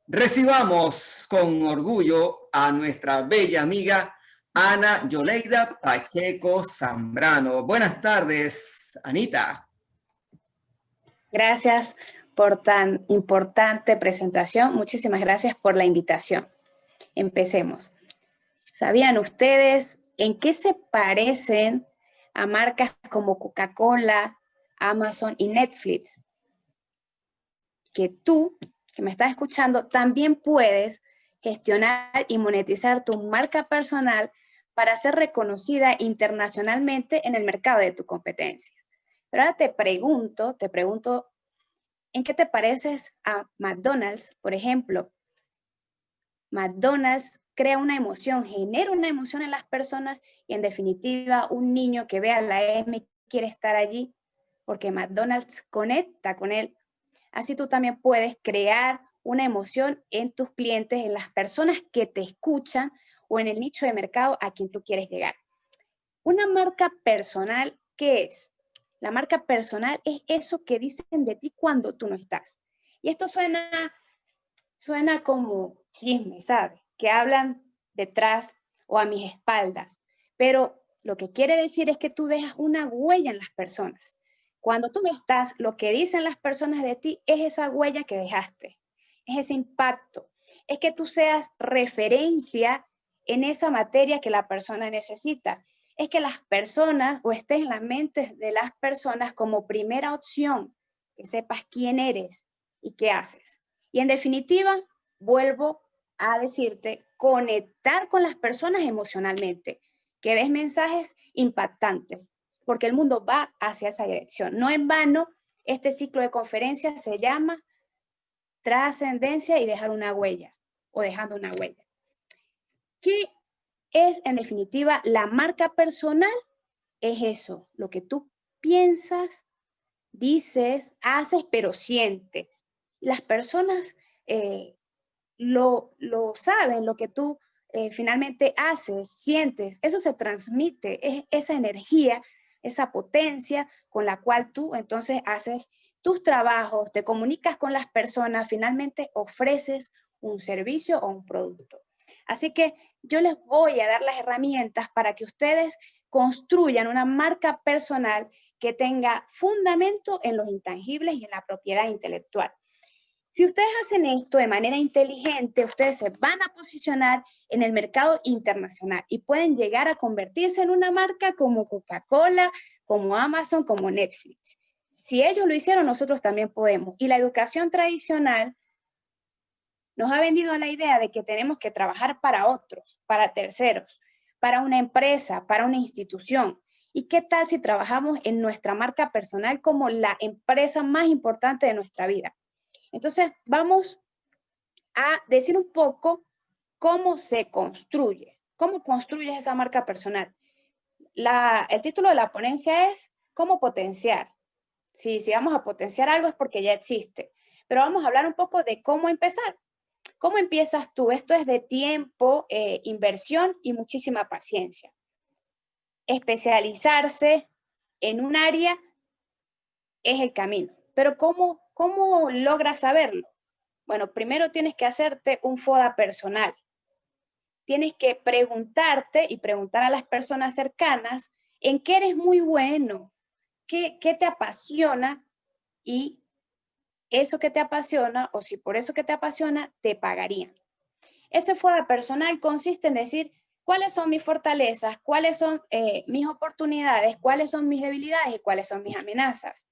Recibamos con orgullo a nuestra bella amiga Ana Yoleida Pacheco Zambrano. Buenas tardes, Anita. Gracias por tan importante presentación. Muchísimas gracias por la invitación. Empecemos. ¿Sabían ustedes en qué se parecen a marcas como Coca-Cola, Amazon y Netflix? Que tú, que me estás escuchando, también puedes gestionar y monetizar tu marca personal para ser reconocida internacionalmente en el mercado de tu competencia. Pero ahora te pregunto, ¿en qué te pareces a McDonald's, por ejemplo? McDonald's crea una emoción, genera una emoción en las personas y en definitiva un niño que vea la M quiere estar allí porque McDonald's conecta con él. Así tú también puedes crear una emoción en tus clientes, en las personas que te escuchan o en el nicho de mercado a quien tú quieres llegar. Una marca personal, ¿qué es? La marca personal es eso que dicen de ti cuando tú no estás. Y esto suena como chisme, ¿sabes? Que hablan detrás o a mis espaldas. Pero lo que quiere decir es que tú dejas una huella en las personas. Cuando tú no estás, lo que dicen las personas de ti es esa huella que dejaste, es ese impacto, es que tú seas referencia en esa materia que la persona necesita, es que las personas o estés en la mente de las personas como primera opción, que sepas quién eres y qué haces. Y en definitiva, vuelvo a decirte, conectar con las personas emocionalmente, que des mensajes impactantes, porque el mundo va hacia esa dirección. No en vano, este ciclo de conferencias se llama Trascendencia y dejar una huella, o dejando una huella. ¿Qué es, en definitiva, la marca personal? Es eso, lo que tú piensas, dices, haces, pero sientes. Las personas lo saben, lo que tú finalmente haces, sientes, eso se transmite, es esa energía, esa potencia con la cual tú entonces haces tus trabajos, te comunicas con las personas, finalmente ofreces un servicio o un producto. Así que yo les voy a dar las herramientas para que ustedes construyan una marca personal que tenga fundamento en los intangibles y en la propiedad intelectual. Si ustedes hacen esto de manera inteligente, ustedes se van a posicionar en el mercado internacional y pueden llegar a convertirse en una marca como Coca-Cola, como Amazon, como Netflix. Si ellos lo hicieron, nosotros también podemos. Y la educación tradicional nos ha vendido la idea de que tenemos que trabajar para otros, para terceros, para una empresa, para una institución. ¿Y qué tal si trabajamos en nuestra marca personal como la empresa más importante de nuestra vida? Entonces, vamos a decir un poco cómo se construye. ¿Cómo construyes esa marca personal? El título de la ponencia es ¿Cómo potenciar? Si vamos a potenciar algo es porque ya existe. Pero vamos a hablar un poco de cómo empezar. ¿Cómo empiezas tú? Esto es de tiempo, inversión y muchísima paciencia. Especializarse en un área es el camino. Pero ¿cómo logras saberlo? Bueno, primero tienes que hacerte un FODA personal. Tienes que preguntarte y preguntar a las personas cercanas en qué eres muy bueno, qué te apasiona y eso que te apasiona o si por eso que te apasiona te pagarían. Ese FODA personal consiste en decir cuáles son mis fortalezas, cuáles son mis oportunidades, cuáles son mis debilidades y cuáles son mis amenazas.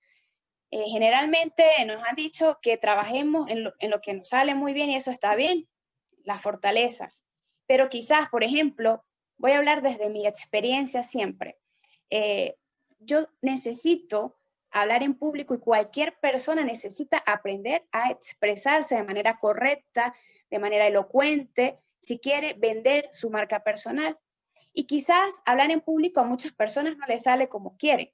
Generalmente nos han dicho que trabajemos en lo que nos sale muy bien y eso está bien, las fortalezas. Pero quizás, por ejemplo, voy a hablar desde mi experiencia siempre. Yo necesito hablar en público y cualquier persona necesita aprender a expresarse de manera correcta, de manera elocuente, si quiere vender su marca personal. Y quizás hablar en público a muchas personas no les sale como quieren.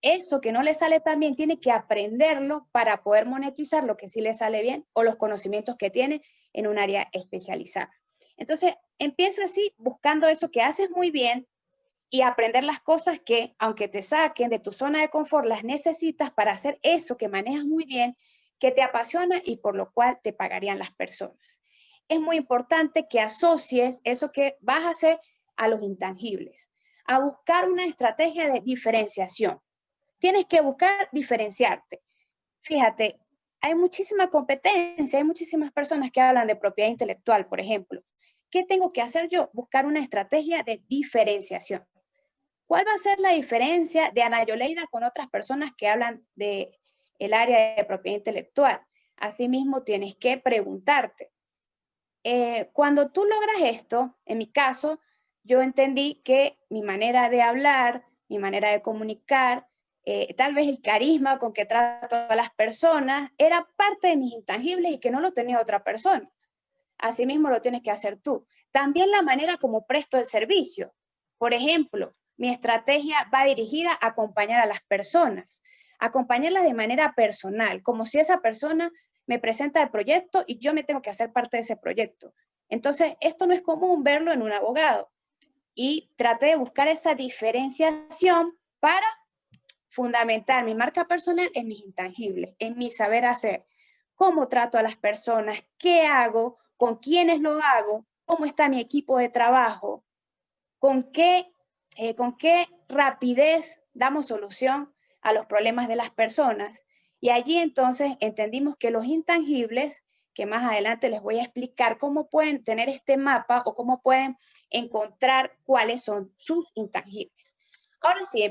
Eso que no le sale tan bien, tiene que aprenderlo para poder monetizar lo que sí le sale bien o los conocimientos que tiene en un área especializada. Entonces, empieza así, buscando eso que haces muy bien y aprender las cosas que, aunque te saquen de tu zona de confort, las necesitas para hacer eso que manejas muy bien, que te apasiona y por lo cual te pagarían las personas. Es muy importante que asocies eso que vas a hacer a los intangibles, a buscar una estrategia de diferenciación. Tienes que buscar diferenciarte. Fíjate, hay muchísima competencia, hay muchísimas personas que hablan de propiedad intelectual, por ejemplo. ¿Qué tengo que hacer yo? Buscar una estrategia de diferenciación. ¿Cuál va a ser la diferencia de Ana Yoleida con otras personas que hablan del área de propiedad intelectual? Asimismo, tienes que preguntarte. Cuando tú logras esto, en mi caso, yo entendí que mi manera de hablar, mi manera de comunicar, tal vez el carisma con que trato a las personas, era parte de mis intangibles y que no lo tenía otra persona. Asimismo lo tienes que hacer tú. También la manera como presto el servicio. Por ejemplo, mi estrategia va dirigida a acompañar a las personas, acompañarlas de manera personal, como si esa persona me presenta el proyecto y yo me tengo que hacer parte de ese proyecto. Entonces, esto no es común verlo en un abogado. Y traté de buscar esa diferenciación para fundamentar mi marca personal en mis intangibles, en mi saber hacer, cómo trato a las personas, qué hago, con quiénes lo hago, cómo está mi equipo de trabajo, con qué rapidez damos solución a los problemas de las personas. Y allí entonces entendimos que los intangibles, que más adelante les voy a explicar cómo pueden tener este mapa o cómo pueden encontrar cuáles son sus intangibles. Ahora sí,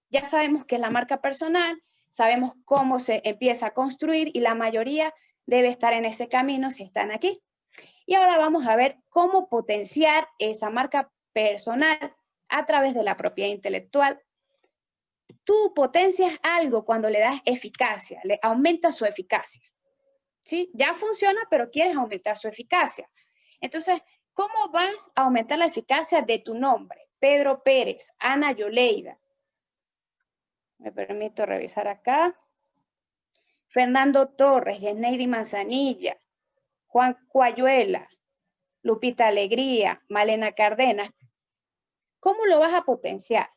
ya sabemos qué es la marca personal, sabemos cómo se empieza a construir y la mayoría debe estar en ese camino si están aquí. Y ahora vamos a ver cómo potenciar esa marca personal a través de la propiedad intelectual. Tú potencias algo cuando le das eficacia, le aumentas su eficacia. ¿Sí? Ya funciona, pero quieres aumentar su eficacia. Entonces, ¿cómo vas a aumentar la eficacia de tu nombre? Pedro Pérez, Ana Yoleida. Me permito revisar acá. Fernando Torres, Yesneidi Manzanilla, Juan Cuayuela, Lupita Alegría, Malena Cárdenas. ¿Cómo lo vas a potenciar?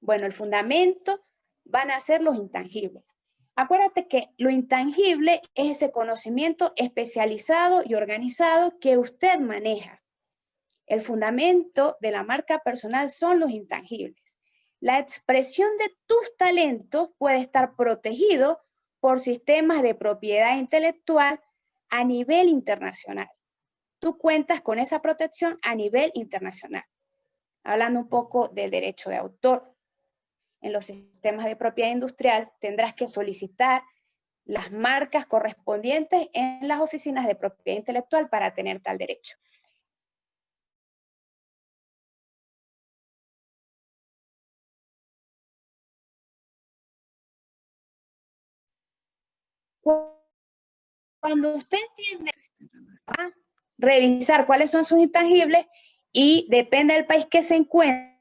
Bueno, el fundamento van a ser los intangibles. Acuérdate que lo intangible es ese conocimiento especializado y organizado que usted maneja. El fundamento de la marca personal son los intangibles. La expresión de tus talentos puede estar protegido por sistemas de propiedad intelectual a nivel internacional. Tú cuentas con esa protección a nivel internacional. Hablando un poco del derecho de autor. En los sistemas de propiedad industrial tendrás que solicitar las marcas correspondientes en las oficinas de propiedad intelectual para tener tal derecho. Cuando usted entiende, va a revisar cuáles son sus intangibles y depende del país que se encuentre,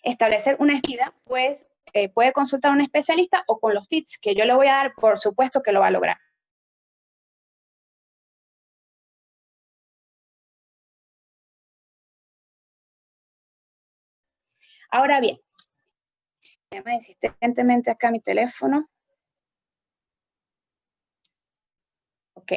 establecer una equidad, pues puede consultar a un especialista o con los tips que yo le voy a dar, por supuesto que lo va a lograr. Ahora bien, llama insistentemente acá mi teléfono. Ok.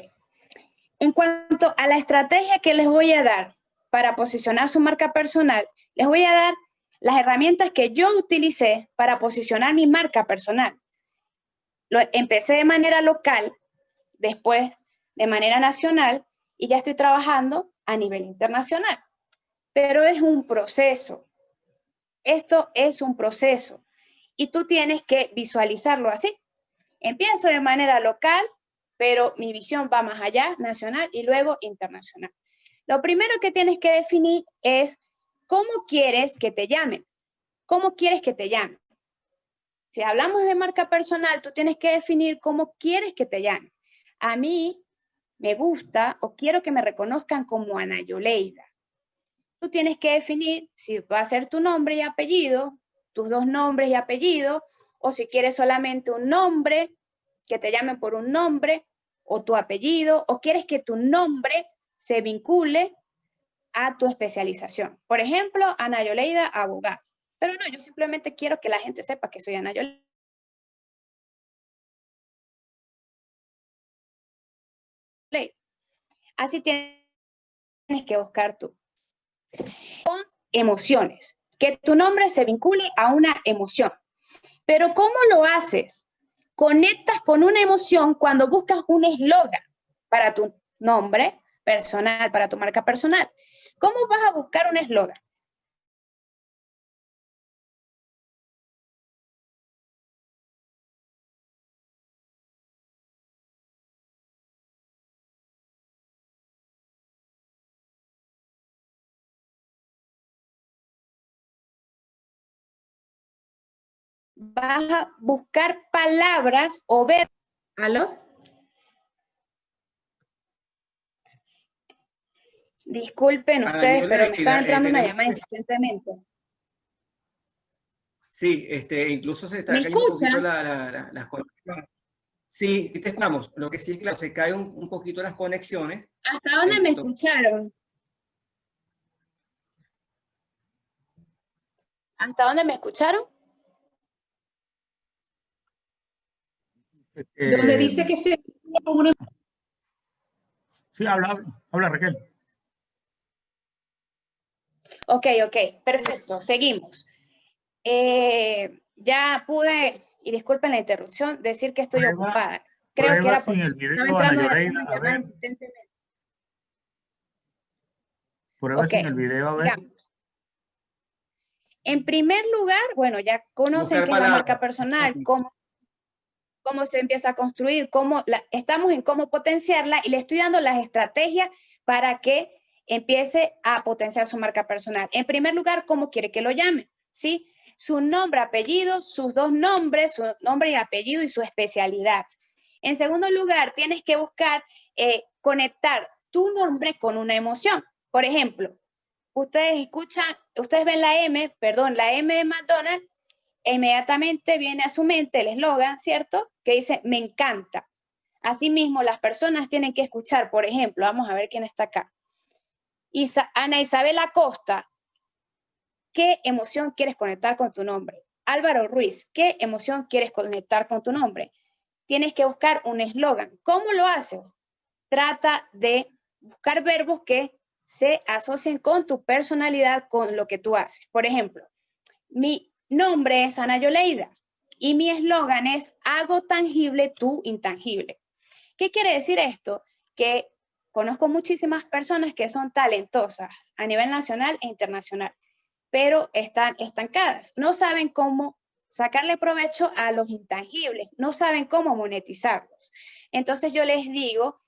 En cuanto a la estrategia que les voy a dar para posicionar su marca personal, les voy a dar las herramientas que yo utilicé para posicionar mi marca personal. Empecé de manera local, después de manera nacional y ya estoy trabajando a nivel internacional. Pero es un proceso. Esto es un proceso y tú tienes que visualizarlo así. Empiezo de manera local, pero mi visión va más allá, nacional y luego internacional. Lo primero que tienes que definir es cómo quieres que te llamen. ¿Cómo quieres que te llamen? Si hablamos de marca personal, tú tienes que definir cómo quieres que te llamen. A mí me gusta o quiero que me reconozcan como Ana Yoleida. Tú tienes que definir si va a ser tu nombre y apellido, tus dos nombres y apellido, o si quieres solamente un nombre, que te llamen por un nombre, o tu apellido, o quieres que tu nombre se vincule a tu especialización. Por ejemplo, Ana Yoleida, abogada. Pero no, yo simplemente quiero que la gente sepa que soy Ana Yoleida. Así tienes que buscar tú. Con emociones. Que tu nombre se vincule a una emoción. Pero ¿cómo lo haces? Conectas con una emoción cuando buscas un eslogan para tu nombre personal, para tu marca personal. ¿Cómo vas a buscar un eslogan? Vas a buscar palabras o ver. ¿Aló? Disculpen Ana ustedes, pero me está Yoleida, entrando una tenemos... llamada insistentemente. Sí, incluso se ¿Me está cayendo un poquito escuchan? las conexiones. Sí, te estamos. Lo que sí es que claro, se cae un poquito las conexiones. ¿Hasta dónde me Entonces, escucharon? ¿Hasta dónde me escucharon? Donde dice que se una. Sí, habla Raquel. Ok, perfecto, seguimos. Ya pude, y disculpen la interrupción, decir que estoy ocupada. Creo que Prueba era sin porque el estaba video, Ana entrando Yoleida, una a llamada ver. insistentemente. Prueba Ok, sin el video, a ver. digamos. En primer lugar, bueno, ya conocen buscar qué es la marca palabras. personal, cómo se empieza a construir, estamos en cómo potenciarla y le estoy dando las estrategias para que empiece a potenciar su marca personal. En primer lugar, ¿cómo quiere que lo llame? ¿Sí? Su nombre, apellido, sus dos nombres, su nombre y apellido y su especialidad. En segundo lugar, tienes que buscar conectar tu nombre con una emoción. Por ejemplo, ustedes ven la M de McDonald's, e inmediatamente viene a su mente el eslogan, ¿cierto? Que dice, me encanta. Asimismo, las personas tienen que escuchar, por ejemplo, vamos a ver quién está acá. Ana Isabel Acosta, ¿qué emoción quieres conectar con tu nombre? Álvaro Ruiz, ¿qué emoción quieres conectar con tu nombre? Tienes que buscar un eslogan. ¿Cómo lo haces? Trata de buscar verbos que se asocien con tu personalidad, con lo que tú haces. Por ejemplo, mi nombre es Ana Yoleida y mi eslogan es hago tangible tu intangible. ¿Qué quiere decir esto? Que conozco muchísimas personas que son talentosas a nivel nacional e internacional, pero están estancadas. No saben cómo sacarle provecho a los intangibles, no saben cómo monetizarlos. Entonces yo les digo,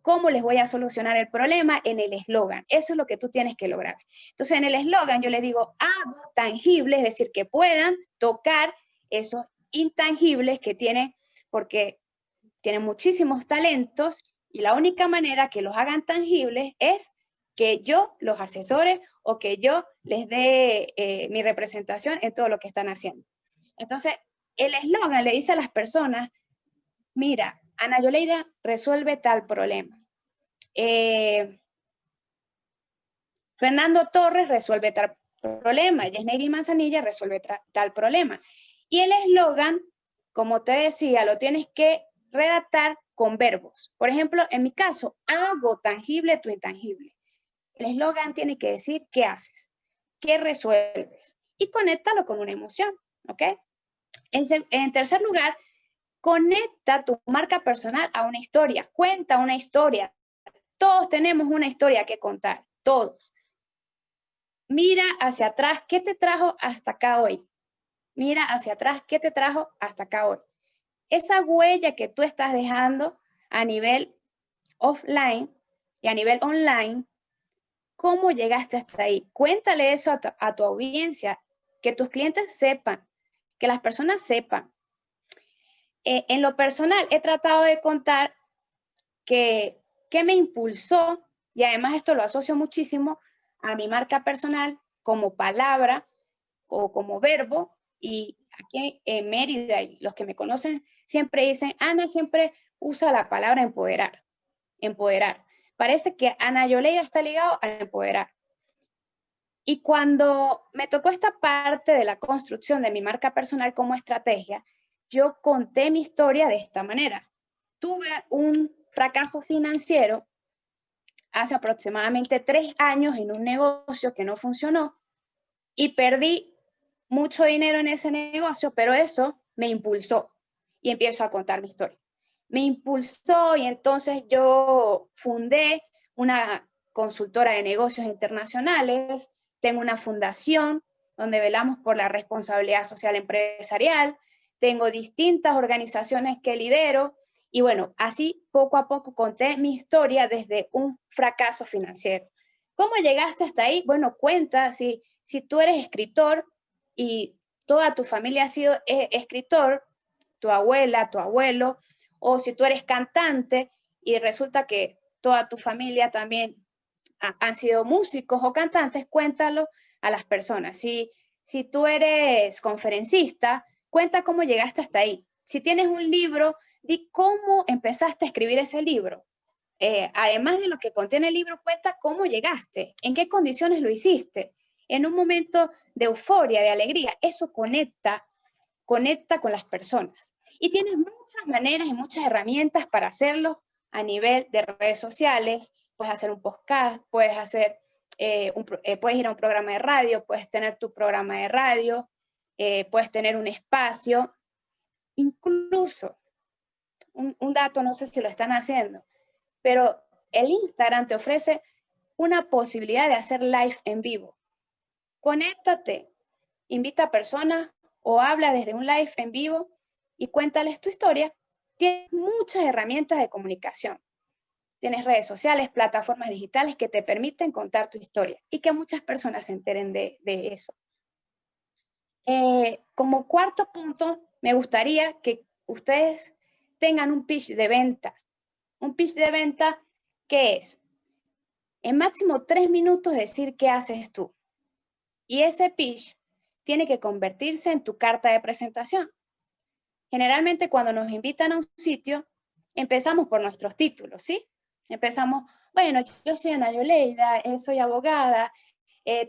¿cómo les voy a solucionar el problema? En el eslogan. Eso es lo que tú tienes que lograr. Entonces, en el eslogan yo les digo, hago tangible, es decir, que puedan tocar esos intangibles que tienen, porque tienen muchísimos talentos y la única manera que los hagan tangibles es que yo los asesore o que yo les dé mi representación en todo lo que están haciendo. Entonces, el eslogan le dice a las personas, mira, Ana Yoleida resuelve tal problema. Fernando Torres resuelve tal problema. Yesneidi Manzanilla resuelve tal problema. Y el eslogan, como te decía, lo tienes que redactar con verbos. Por ejemplo, en mi caso, hago tangible tu intangible. El eslogan tiene que decir qué haces, qué resuelves y conéctalo con una emoción, ¿ok? En tercer lugar, conecta tu marca personal a una historia, cuenta una historia. Todos tenemos una historia que contar, todos. Mira hacia atrás, ¿qué te trajo hasta acá hoy? Mira hacia atrás, ¿qué te trajo hasta acá hoy? Esa huella que tú estás dejando a nivel offline y a nivel online, ¿cómo llegaste hasta ahí? Cuéntale eso a tu audiencia, que tus clientes sepan, que las personas sepan. En lo personal, he tratado de contar qué me impulsó, y además esto lo asocio muchísimo a mi marca personal como palabra o como verbo, y aquí en Mérida, y los que me conocen siempre dicen, Ana siempre usa la palabra empoderar, empoderar. Parece que Ana Yoleida está ligado a empoderar. Y cuando me tocó esta parte de la construcción de mi marca personal como estrategia, yo conté mi historia de esta manera. Tuve un fracaso financiero hace aproximadamente 3 años en un negocio que no funcionó y perdí mucho dinero en ese negocio, pero eso me impulsó y empiezo a contar mi historia. Me impulsó y entonces yo fundé una consultora de negocios internacionales, tengo una fundación donde velamos por la responsabilidad social empresarial, tengo distintas organizaciones que lidero y bueno, así poco a poco conté mi historia desde un fracaso financiero. ¿Cómo llegaste hasta ahí? Bueno, cuenta si tú eres escritor y toda tu familia ha sido escritor, tu abuela, tu abuelo, o si tú eres cantante y resulta que toda tu familia también han sido músicos o cantantes, cuéntalo a las personas. Si tú eres conferencista, cuenta cómo llegaste hasta ahí. Si tienes un libro, di cómo empezaste a escribir ese libro. Además de lo que contiene el libro, cuenta cómo llegaste, en qué condiciones lo hiciste, en un momento de euforia, de alegría. Eso conecta con las personas. Y tienes muchas maneras y muchas herramientas para hacerlo a nivel de redes sociales. Puedes hacer un podcast, puedes hacer puedes ir a un programa de radio, puedes tener tu programa de radio, puedes tener un espacio, incluso un dato, no sé si lo están haciendo, pero el Instagram te ofrece una posibilidad de hacer live en vivo. Conéctate, invita a personas o habla desde un live en vivo y cuéntales tu historia. Tienes muchas herramientas de comunicación. Tienes redes sociales, plataformas digitales que te permiten contar tu historia y que muchas personas se enteren de eso. Como cuarto punto, me gustaría que ustedes tengan un pitch de venta. Un pitch de venta, ¿qué es? En máximo 3 minutos decir qué haces tú. Y ese pitch tiene que convertirse en tu carta de presentación. Generalmente cuando nos invitan a un sitio, empezamos por nuestros títulos, ¿sí? Empezamos, bueno, yo soy Ana Yoleida, soy abogada,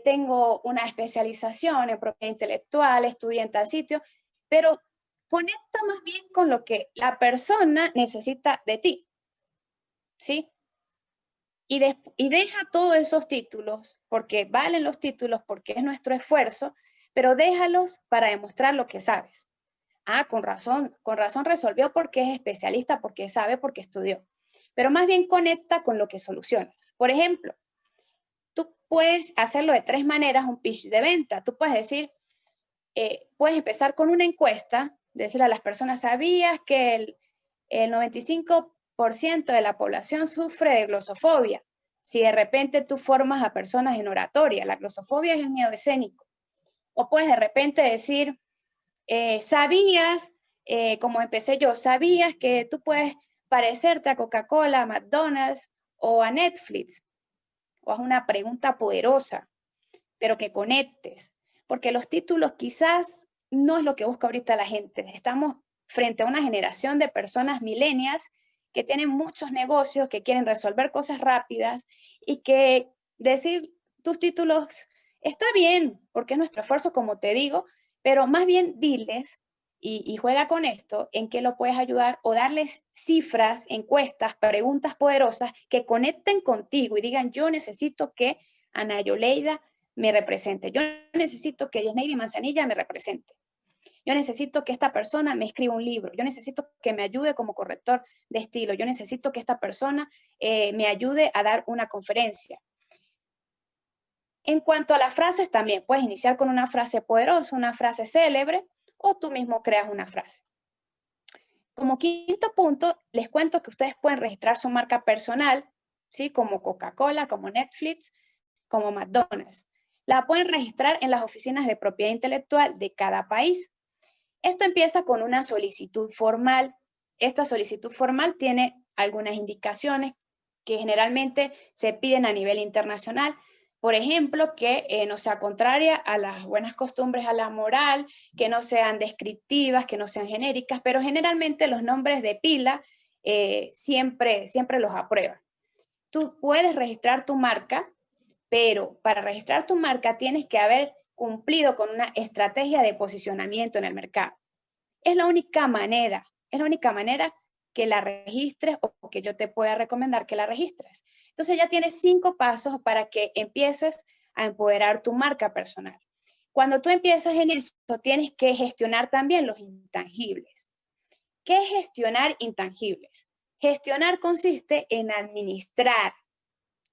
tengo una especialización en propiedad intelectual, estudié en tal sitio, pero conecta más bien con lo que la persona necesita de ti, ¿sí? Y deja todos esos títulos, porque valen los títulos, porque es nuestro esfuerzo, pero déjalos para demostrar lo que sabes. Ah, con razón resolvió porque es especialista, porque sabe, porque estudió. Pero más bien conecta con lo que solucionas. Por ejemplo, tú puedes hacerlo de 3 maneras, un pitch de venta. Tú puedes decir, puedes empezar con una encuesta, decirle a las personas, ¿sabías que el 95% de la población sufre de glosofobia? Si de repente tú formas a personas en oratoria, la glosofobia es el miedo escénico. O puedes de repente decir, ¿sabías, como empecé yo, sabías que tú puedes parecerte a Coca-Cola, a McDonald's o a Netflix? O haz una pregunta poderosa, pero que conectes, porque los títulos quizás no es lo que busca ahorita la gente. Estamos frente a una generación de personas millennials que tienen muchos negocios, que quieren resolver cosas rápidas y que decir tus títulos está bien, porque es nuestro esfuerzo, como te digo, pero más bien diles y juega con esto, en qué lo puedes ayudar o darles cifras, encuestas, preguntas poderosas que conecten contigo y digan, yo necesito que Ana Yoleida me represente. Yo necesito que Yesneidi Manzanilla me represente. Yo necesito que esta persona me escriba un libro. Yo necesito que me ayude como corrector de estilo. Yo necesito que esta persona me ayude a dar una conferencia. En cuanto a las frases, también puedes iniciar con una frase poderosa, una frase célebre, o tú mismo creas una frase. Como quinto punto, les cuento que ustedes pueden registrar su marca personal, ¿sí? Como Coca-Cola, como Netflix, como McDonald's. La pueden registrar en las oficinas de propiedad intelectual de cada país. Esto empieza con una solicitud formal. Esta solicitud formal tiene algunas indicaciones que generalmente se piden a nivel internacional. Por ejemplo, que no sea contraria a las buenas costumbres, a la moral, que no sean descriptivas, que no sean genéricas, pero generalmente los nombres de pila siempre los aprueban. Tú puedes registrar tu marca pero para registrar tu marca tienes que haber cumplido con una estrategia de posicionamiento en el mercado. Es la única manera que la registres o que yo te pueda recomendar que la registres. Entonces ya tienes 5 pasos para que empieces a empoderar tu marca personal. Cuando tú empiezas en eso, tienes que gestionar también los intangibles. ¿Qué es gestionar intangibles? Gestionar consiste en administrar.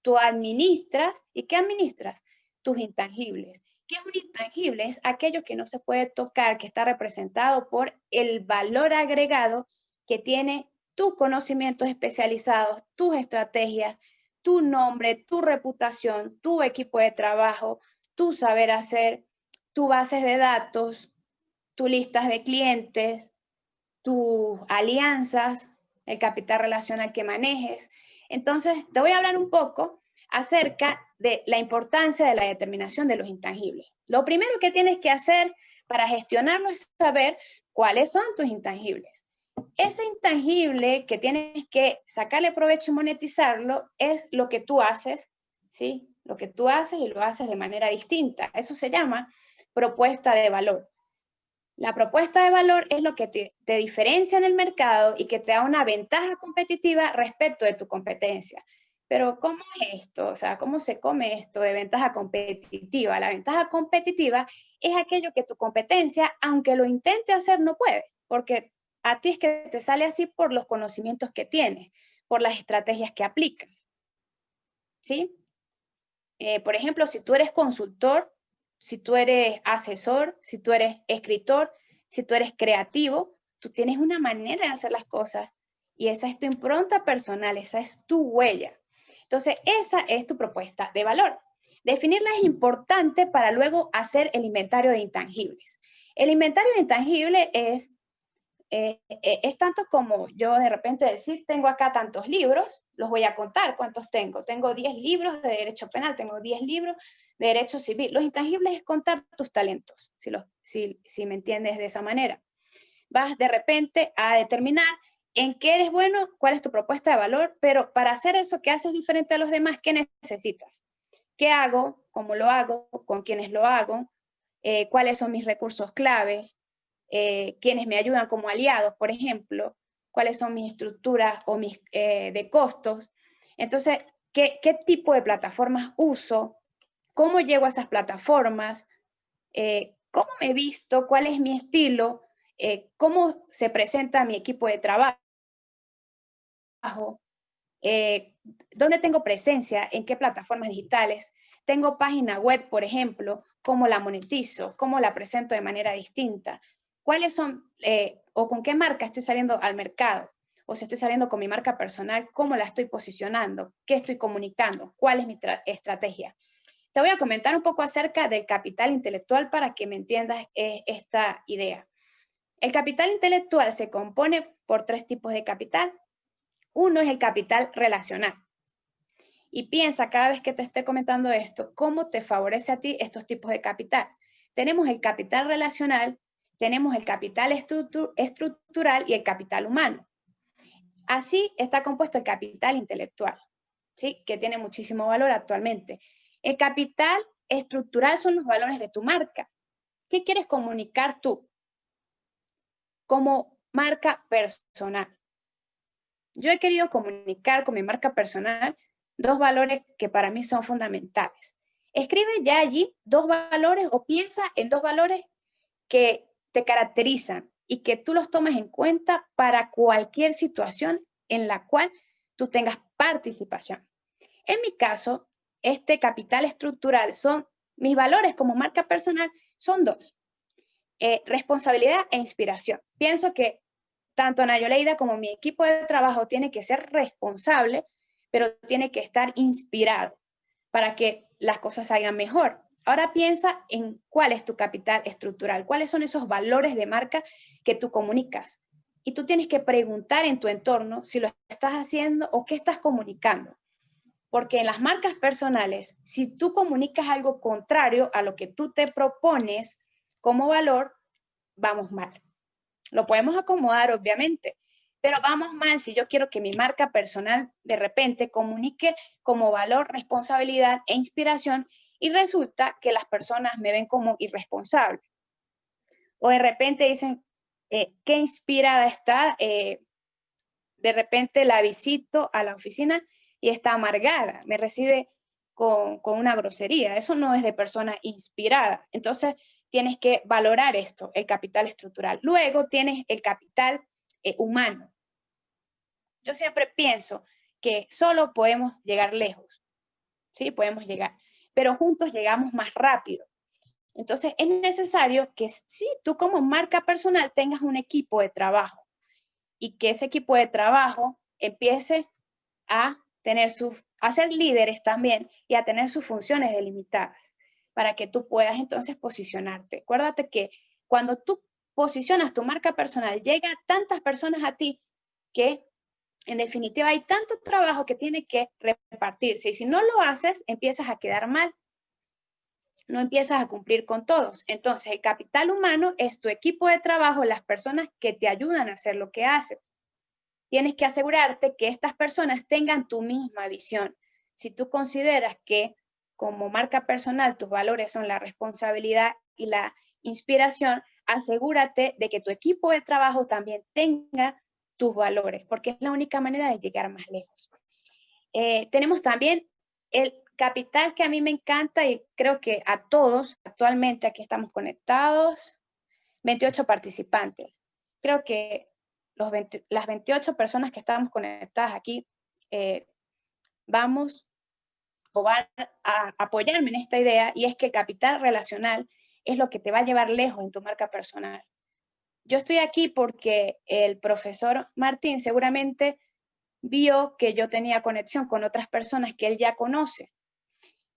Tú administras, ¿y qué administras? Tus intangibles. ¿Qué es un intangible? Es aquello que no se puede tocar, que está representado por el valor agregado que tiene tus conocimientos especializados, tus estrategias, tu nombre, tu reputación, tu equipo de trabajo, tu saber hacer, tus bases de datos, tus listas de clientes, tus alianzas, el capital relacional que manejes. Entonces, te voy a hablar un poco acerca de la importancia de la determinación de los intangibles. Lo primero que tienes que hacer para gestionarlo es saber cuáles son tus intangibles. Ese intangible que tienes que sacarle provecho y monetizarlo es lo que tú haces, ¿sí? Lo que tú haces y lo haces de manera distinta. Eso se llama propuesta de valor. La propuesta de valor es lo que te diferencia en el mercado y que te da una ventaja competitiva respecto de tu competencia. Pero ¿cómo es esto? O sea, ¿cómo se come esto de ventaja competitiva? La ventaja competitiva es aquello que tu competencia, aunque lo intente hacer, no puede, porque a ti es que te sale así por los conocimientos que tienes, por las estrategias que aplicas. ¿Sí? Por ejemplo, si tú eres consultor, si tú eres asesor, si tú eres escritor, si tú eres creativo, tú tienes una manera de hacer las cosas y esa es tu impronta personal, esa es tu huella. Entonces, esa es tu propuesta de valor. Definirla es importante para luego hacer el inventario de intangibles. El inventario de intangibles es tanto como yo de repente decir, tengo acá tantos libros, los voy a contar, ¿cuántos tengo? Tengo 10 libros de derecho penal, tengo 10 libros de derecho civil. Los intangibles es contar tus talentos, si me entiendes de esa manera. Vas de repente a determinar en qué eres bueno, cuál es tu propuesta de valor, pero para hacer eso que haces diferente a los demás, ¿qué necesitas? ¿Qué hago? ¿Cómo lo hago? ¿Con quiénes lo hago? ¿Cuáles son mis recursos claves? Quienes me ayudan como aliados, por ejemplo, cuáles son mis estructuras o mis de costos. Entonces, ¿qué tipo de plataformas uso? ¿Cómo llego a esas plataformas? ¿Cómo me he visto? ¿Cuál es mi estilo? ¿Cómo se presenta mi equipo de trabajo? ¿Dónde tengo presencia? ¿En qué plataformas digitales? Tengo página web, por ejemplo, ¿cómo la monetizo? ¿Cómo la presento de manera distinta? ¿Cuáles son o con qué marca estoy saliendo al mercado? O si estoy saliendo con mi marca personal, ¿cómo la estoy posicionando? ¿Qué estoy comunicando? ¿Cuál es mi estrategia? Te voy a comentar un poco acerca del capital intelectual para que me entiendas esta idea. El capital intelectual se compone por 3 tipos de capital. Uno es el capital relacional. Y piensa cada vez que te esté comentando esto, cómo te favorece a ti estos tipos de capital. Tenemos el capital relacional, tenemos el capital estructural y el capital humano. Así está compuesto el capital intelectual, ¿sí? Que tiene muchísimo valor actualmente. El capital estructural son los valores de tu marca. ¿Qué quieres comunicar tú como marca personal? Yo he querido comunicar con mi marca personal 2 valores que para mí son fundamentales. Escribe ya allí 2 valores o piensa en 2 valores que te caracterizan y que tú los tomes en cuenta para cualquier situación en la cual tú tengas participación. En mi caso, este capital estructural son mis valores como marca personal, son 2. Responsabilidad e inspiración. Pienso que tanto Ana Yoleida como mi equipo de trabajo tiene que ser responsable, pero tiene que estar inspirado para que las cosas salgan mejor. Ahora piensa en cuál es tu capital estructural, cuáles son esos valores de marca que tú comunicas. Y tú tienes que preguntar en tu entorno si lo estás haciendo o qué estás comunicando. Porque en las marcas personales, si tú comunicas algo contrario a lo que tú te propones como valor, vamos mal. Lo podemos acomodar, obviamente, Pero vamos mal si yo quiero que mi marca personal de repente comunique como valor, responsabilidad e inspiración y resulta que las personas me ven como irresponsable. O de repente dicen, qué inspirada está, de repente la visito a la oficina y está amargada, me recibe con una grosería. Eso no es de persona inspirada. Entonces, tienes que valorar esto, el capital estructural. Luego tienes el capital humano. Yo siempre pienso que solo podemos llegar lejos, ¿sí? Podemos llegar, pero juntos llegamos más rápido. Entonces, es necesario que sí, tú como marca personal tengas un equipo de trabajo y que ese equipo de trabajo empiece a a ser líderes también y a tener sus funciones delimitadas para que tú puedas entonces posicionarte. Acuérdate que cuando tú posicionas tu marca personal, llega tantas personas a ti que en definitiva hay tanto trabajo que tiene que repartirse y si no lo haces, empiezas a quedar mal. No empiezas a cumplir con todos. Entonces, el capital humano es tu equipo de trabajo, las personas que te ayudan a hacer lo que haces. Tienes que asegurarte que estas personas tengan tu misma visión. Si tú consideras que como marca personal tus valores son la responsabilidad y la inspiración, asegúrate de que tu equipo de trabajo también tenga tus valores, porque es la única manera de llegar más lejos. Tenemos también el capital que a mí me encanta y creo que a todos, actualmente aquí estamos conectados, 28 participantes. Creo que las 28 personas que estamos conectadas aquí vamos o van a apoyarme en esta idea y es que el capital relacional es lo que te va a llevar lejos en tu marca personal. Yo estoy aquí porque el profesor Martín seguramente vio que yo tenía conexión con otras personas que él ya conoce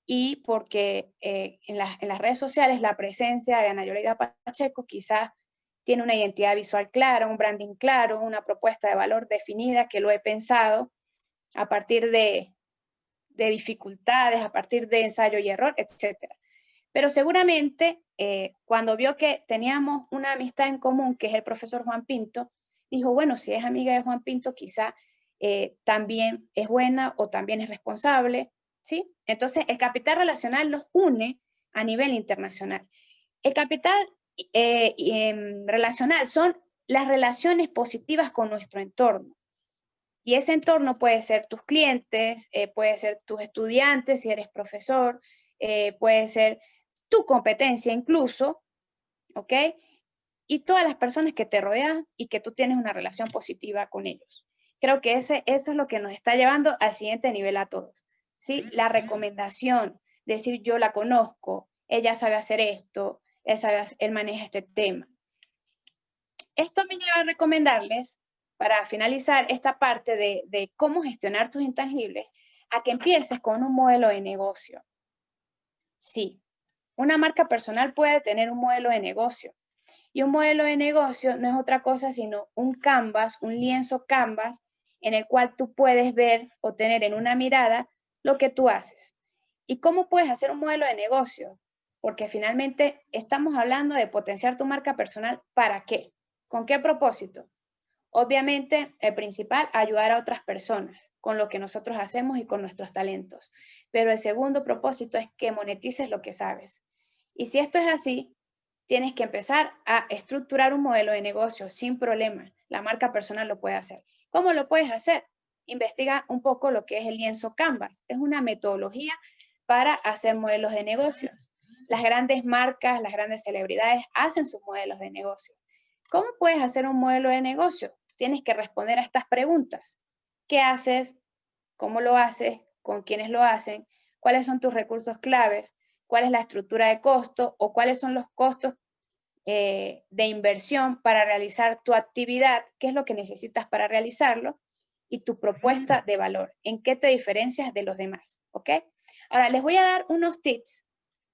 y porque en las redes sociales la presencia de Ana Yoleida Pacheco quizás tiene una identidad visual clara, un branding claro, una propuesta de valor definida que lo he pensado a partir de dificultades, a partir de ensayo y error, etc. Pero seguramente cuando vio que teníamos una amistad en común, que es el profesor Juan Pinto, dijo, bueno, si es amiga de Juan Pinto, quizá también es buena o también es responsable, ¿sí? Entonces, el capital relacional nos une a nivel internacional. El capital relacional son las relaciones positivas con nuestro entorno. Y ese entorno puede ser tus clientes, puede ser tus estudiantes si eres profesor, puede ser tu competencia incluso, ¿ok? Y todas las personas que te rodean y que tú tienes una relación positiva con ellos. Creo que eso es lo que nos está llevando al siguiente nivel a todos, ¿sí? La recomendación, decir yo la conozco, ella sabe hacer esto, él maneja este tema. Esto me lleva a recomendarles, para finalizar esta parte de cómo gestionar tus intangibles, a que empieces con un modelo de negocio. Sí, una marca personal puede tener un modelo de negocio. Y un modelo de negocio no es otra cosa sino un canvas, un lienzo canvas, en el cual tú puedes ver o tener en una mirada lo que tú haces. ¿Y cómo puedes hacer un modelo de negocio? Porque finalmente estamos hablando de potenciar tu marca personal. ¿Para qué? ¿Con qué propósito? Obviamente, el principal, ayudar a otras personas con lo que nosotros hacemos y con nuestros talentos. Pero el segundo propósito es que monetices lo que sabes. Y si esto es así, tienes que empezar a estructurar un modelo de negocio sin problema. La marca personal lo puede hacer. ¿Cómo lo puedes hacer? Investiga un poco lo que es el lienzo Canvas. Es una metodología para hacer modelos de negocios. Las grandes marcas, las grandes celebridades hacen sus modelos de negocio. ¿Cómo puedes hacer un modelo de negocio? Tienes que responder a estas preguntas. ¿Qué haces? ¿Cómo lo haces? ¿Con quiénes lo hacen? ¿Cuáles son tus recursos claves? ¿Cuál es la estructura de costo? ¿O cuáles son los costos de inversión para realizar tu actividad? ¿Qué es lo que necesitas para realizarlo? Y tu propuesta de valor. ¿En qué te diferencias de los demás? ¿Ok? Ahora, les voy a dar unos tips,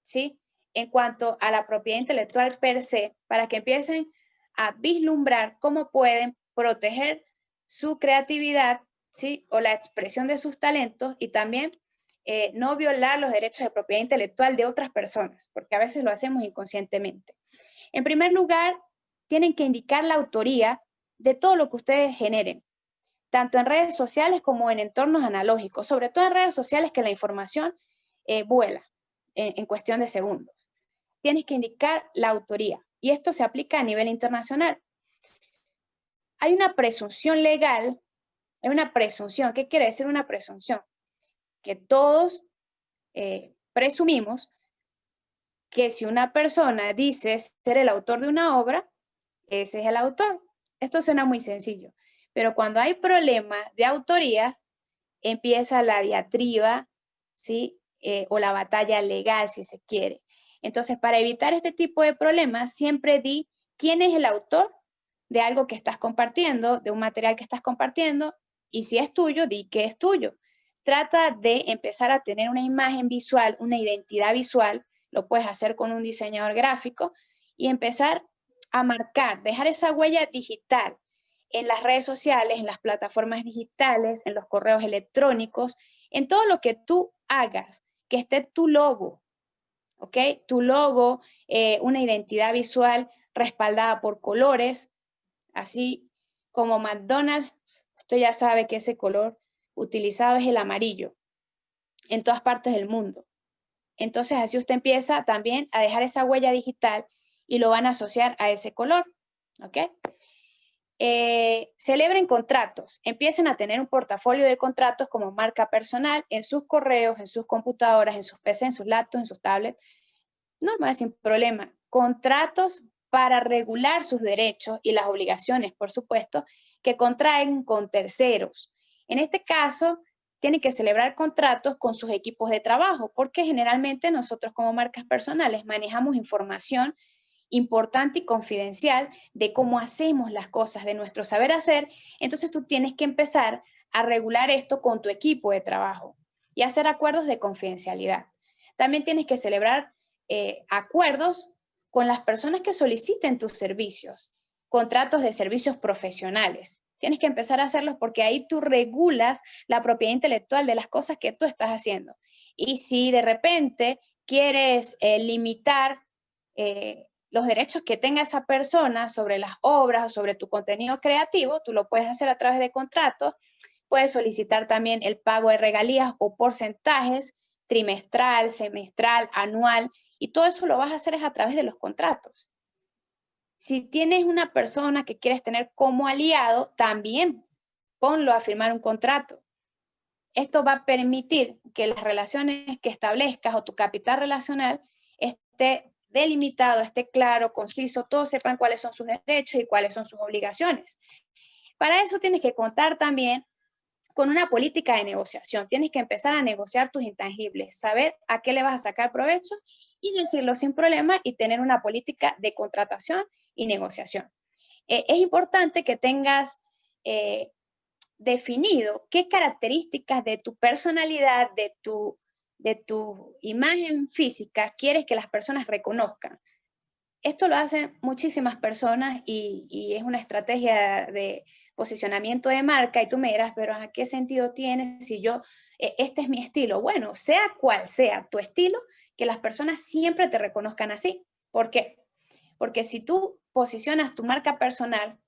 ¿sí? En cuanto a la propiedad intelectual per se, para que empiecen a vislumbrar cómo pueden proteger su creatividad, ¿sí? O la expresión de sus talentos y también no violar los derechos de propiedad intelectual de otras personas, porque a veces lo hacemos inconscientemente. En primer lugar, tienen que indicar la autoría de todo lo que ustedes generen, tanto en redes sociales como en entornos analógicos, sobre todo en redes sociales que la información vuela en cuestión de segundos. Tienes que indicar la autoría, y esto se aplica a nivel internacional. Hay una presunción legal, hay una presunción. ¿Qué quiere decir una presunción? Que todos presumimos que si una persona dice ser el autor de una obra, ese es el autor. Esto suena muy sencillo, pero cuando hay problemas de autoría, empieza la diatriba, ¿sí? O la batalla legal, si se quiere. Entonces, para evitar este tipo de problemas, siempre di quién es el autor de algo que estás compartiendo, de un material que estás compartiendo, y si es tuyo, di que es tuyo. Trata de empezar a tener una imagen visual, una identidad visual, lo puedes hacer con un diseñador gráfico, y empezar a marcar, dejar esa huella digital en las redes sociales, en las plataformas digitales, en los correos electrónicos, en todo lo que tú hagas, que esté tu logo, ¿ok? Tu logo, una identidad visual respaldada por colores, así como McDonald's, usted ya sabe que ese color utilizado es el amarillo en todas partes del mundo. Entonces así usted empieza también a dejar esa huella digital y lo van a asociar a ese color, ¿ok? Celebren contratos, empiecen a tener un portafolio de contratos como marca personal en sus correos, en sus computadoras, en sus PC, en sus laptops, en sus tablets, normal, sin problema. Contratos para regular sus derechos y las obligaciones, por supuesto, que contraen con terceros. En este caso, tienen que celebrar contratos con sus equipos de trabajo, porque generalmente nosotros como marcas personales manejamos información importante y confidencial de cómo hacemos las cosas, de nuestro saber hacer. Entonces tú tienes que empezar a regular esto con tu equipo de trabajo y hacer acuerdos de confidencialidad. También tienes que celebrar acuerdos con las personas que soliciten tus servicios, contratos de servicios profesionales. Tienes que empezar a hacerlos porque ahí tú regulas la propiedad intelectual de las cosas que tú estás haciendo. Y si de repente quieres limitar los derechos que tenga esa persona sobre las obras o sobre tu contenido creativo, tú lo puedes hacer a través de contratos. Puedes solicitar también el pago de regalías o porcentajes, trimestral, semestral, anual, y todo eso lo vas a hacer es a través de los contratos. Si tienes una persona que quieres tener como aliado, también ponlo a firmar un contrato. Esto va a permitir que las relaciones que establezcas o tu capital relacional esté delimitado, esté claro, conciso, todos sepan cuáles son sus derechos y cuáles son sus obligaciones. Para eso tienes que contar también con una política de negociación. Tienes que empezar a negociar tus intangibles, saber a qué le vas a sacar provecho y decirlo sin problema y tener una política de contratación y negociación. Es importante que tengas definido qué características de tu personalidad, de tu imagen física quieres que las personas reconozcan. Esto lo hacen muchísimas personas y es una estrategia de posicionamiento de marca y tú me dirás, pero ¿a qué sentido tiene si yo, este es mi estilo? Bueno, sea cual sea tu estilo, que las personas siempre te reconozcan así. ¿Por qué? Porque si tú posicionas tu marca personal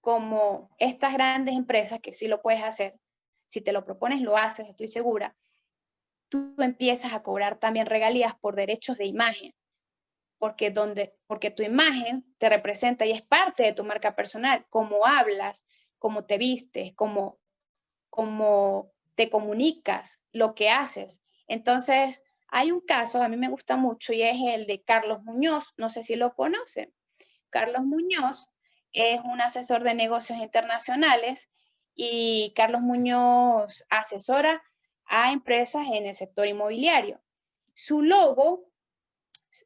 como estas grandes empresas, que sí lo puedes hacer, si te lo propones lo haces, estoy segura, tú empiezas a cobrar también regalías por derechos de imagen. Porque tu imagen te representa y es parte de tu marca personal, cómo hablas, cómo te vistes, cómo te comunicas, lo que haces. Entonces, hay un caso, a mí me gusta mucho, y es el de Carlos Muñoz, no sé si lo conocen. Carlos Muñoz es un asesor de negocios internacionales y Carlos Muñoz asesora a empresas en el sector inmobiliario. Su logo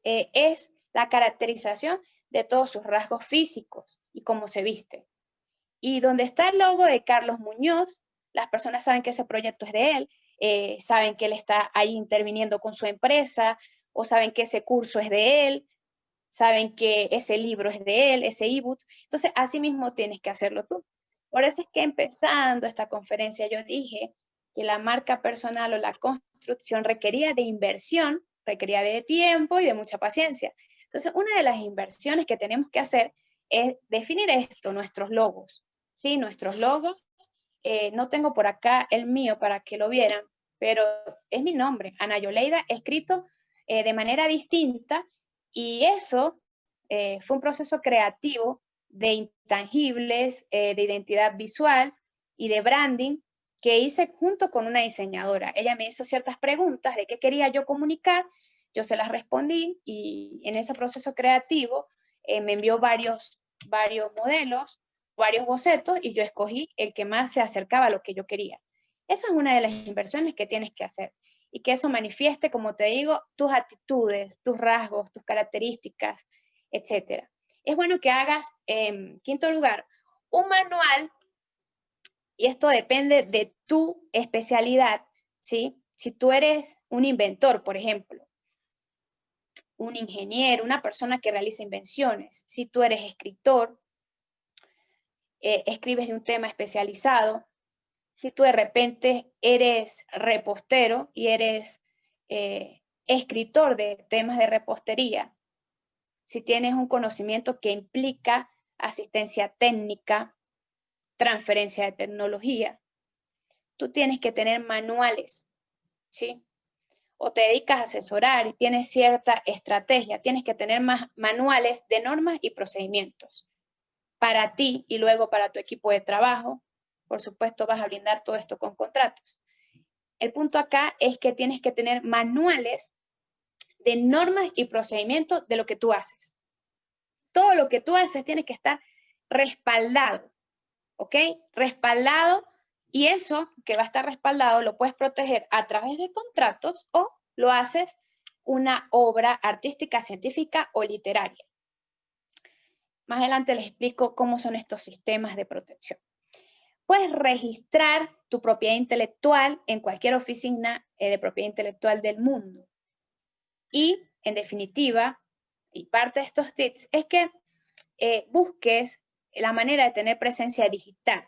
es la caracterización de todos sus rasgos físicos y cómo se viste. Y donde está el logo de Carlos Muñoz, las personas saben que ese proyecto es de él, saben que él está ahí interviniendo con su empresa, o saben que ese curso es de él, saben que ese libro es de él, ese ebook. Entonces, así mismo tienes que hacerlo tú. Por eso es que empezando esta conferencia yo dije que la marca personal o la construcción requería de inversión, requería de tiempo y de mucha paciencia. Entonces, una de las inversiones que tenemos que hacer es definir esto, nuestros logos. ¿sí? Nuestros logos. No tengo por acá el mío para que lo vieran, pero es mi nombre, Ana Yoleida, escrito de manera distinta, y eso fue un proceso creativo de intangibles, de identidad visual y de branding que hice junto con una diseñadora. Ella me hizo ciertas preguntas de qué quería yo comunicar, yo se las respondí, y en ese proceso creativo me envió varios modelos, varios bocetos, y yo escogí el que más se acercaba a lo que yo quería. Esa es una de las inversiones que tienes que hacer, y que eso manifieste, como te digo, tus actitudes, tus rasgos, tus características, etc. Es bueno que hagas, en quinto lugar, un manual, y esto depende de tu especialidad, ¿sí? Si tú eres un inventor, por ejemplo, un ingeniero, una persona que realiza invenciones, si tú eres escritor, escribes de un tema especializado, si tú de repente eres repostero y eres escritor de temas de repostería, si tienes un conocimiento que implica asistencia técnica, transferencia de tecnología, tú tienes que tener manuales, ¿sí? O te dedicas a asesorar y tienes cierta estrategia, tienes que tener más manuales de normas y procedimientos para ti y luego para tu equipo de trabajo. Por supuesto, vas a blindar todo esto con contratos. El punto acá es que tienes que tener manuales de normas y procedimientos de lo que tú haces. Todo lo que tú haces tiene que estar respaldado, ¿ok? Respaldado, y eso que va a estar respaldado lo puedes proteger a través de contratos, o lo haces una obra artística, científica o literaria. Más adelante les explico cómo son estos sistemas de protección. Puedes registrar tu propiedad intelectual en cualquier oficina de propiedad intelectual del mundo. Y, en definitiva, y parte de estos tips, es que busques la manera de tener presencia digital,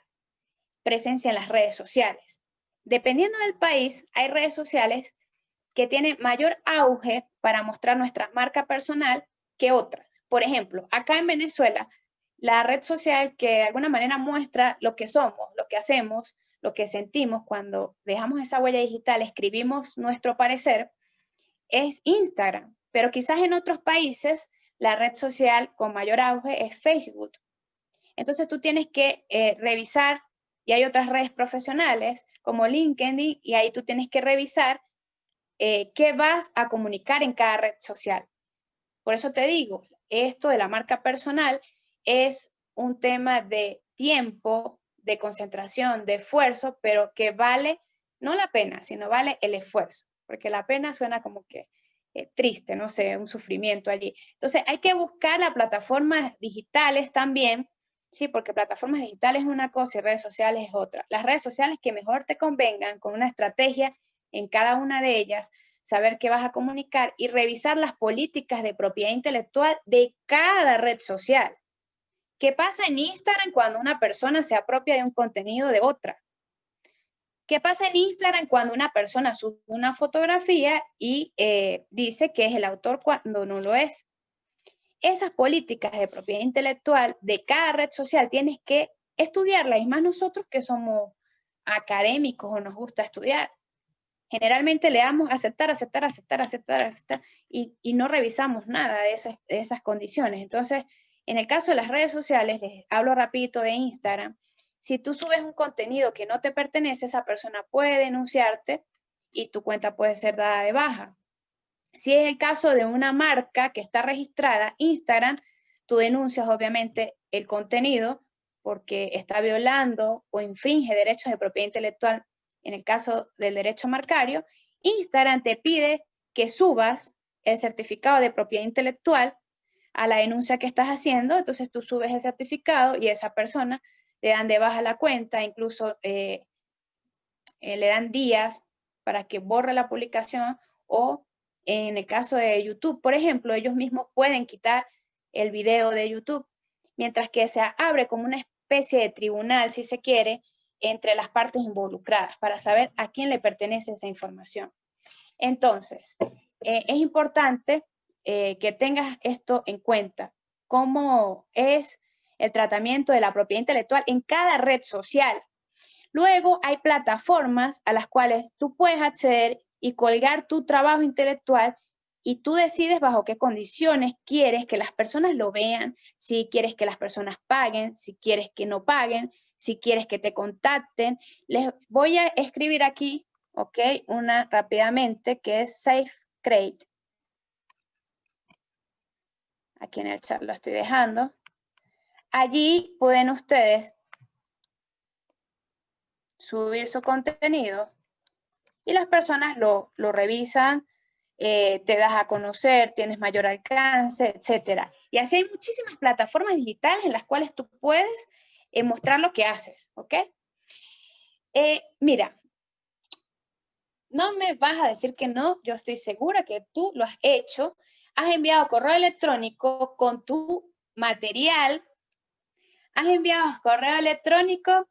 presencia en las redes sociales. Dependiendo del país, hay redes sociales que tienen mayor auge para mostrar nuestra marca personal que otras. Por ejemplo, acá en Venezuela, la red social que de alguna manera muestra lo que somos, lo que hacemos, lo que sentimos cuando dejamos esa huella digital, escribimos nuestro parecer, es Instagram. Pero quizás en otros países la red social con mayor auge es Facebook. Entonces tú tienes que revisar, y hay otras redes profesionales como LinkedIn, y ahí tú tienes que revisar qué vas a comunicar en cada red social. Por eso te digo, esto de la marca personal es un tema de tiempo, de concentración, de esfuerzo, pero que vale no la pena, sino vale el esfuerzo, porque la pena suena como que triste, no sé, un sufrimiento allí. Entonces hay que buscar las plataformas digitales también, sí, porque plataformas digitales es una cosa y redes sociales es otra. Las redes sociales que mejor te convengan, con una estrategia en cada una de ellas, saber qué vas a comunicar y revisar las políticas de propiedad intelectual de cada red social. ¿Qué pasa en Instagram cuando una persona se apropia de un contenido de otra? ¿Qué pasa en Instagram cuando una persona sube una fotografía y dice que es el autor cuando no lo es? Esas políticas de propiedad intelectual de cada red social tienes que estudiarlas, y más nosotros que somos académicos o nos gusta estudiar. Generalmente le damos aceptar, aceptar, aceptar, aceptar, aceptar, y no revisamos nada de esas condiciones. Entonces, en el caso de las redes sociales, les hablo rapidito de Instagram. Si tú subes un contenido que no te pertenece, esa persona puede denunciarte y tu cuenta puede ser dada de baja. Si es el caso de una marca que está registrada, Instagram, tú denuncias obviamente el contenido porque está violando o infringe derechos de propiedad intelectual. En el caso del derecho marcario, Instagram te pide que subas el certificado de propiedad intelectual a la denuncia que estás haciendo. Entonces tú subes el certificado y esa persona le dan de baja la cuenta, incluso le dan días para que borre la publicación, o en el caso de YouTube, por ejemplo, ellos mismos pueden quitar el video de YouTube, mientras que se abre como una especie de tribunal, si se quiere, entre las partes involucradas para saber a quién le pertenece esa información. Entonces, es importante que tengas esto en cuenta, cómo es el tratamiento de la propiedad intelectual en cada red social. Luego hay plataformas a las cuales tú puedes acceder y colgar tu trabajo intelectual y tú decides bajo qué condiciones quieres que las personas lo vean, si quieres que las personas paguen, si quieres que no paguen, si quieres que te contacten. Les voy a escribir aquí, ok, una rápidamente que es SafeCreate. Aquí en el chat lo estoy dejando. Allí pueden ustedes subir su contenido y las personas lo revisan, te das a conocer, tienes mayor alcance, etc. Y así hay muchísimas plataformas digitales en las cuales tú puedes mostrar lo que haces, ¿ok? Mira, no me vas a decir que no, yo estoy segura que tú lo has hecho, has enviado correo electrónico con tu material, has enviado correo electrónico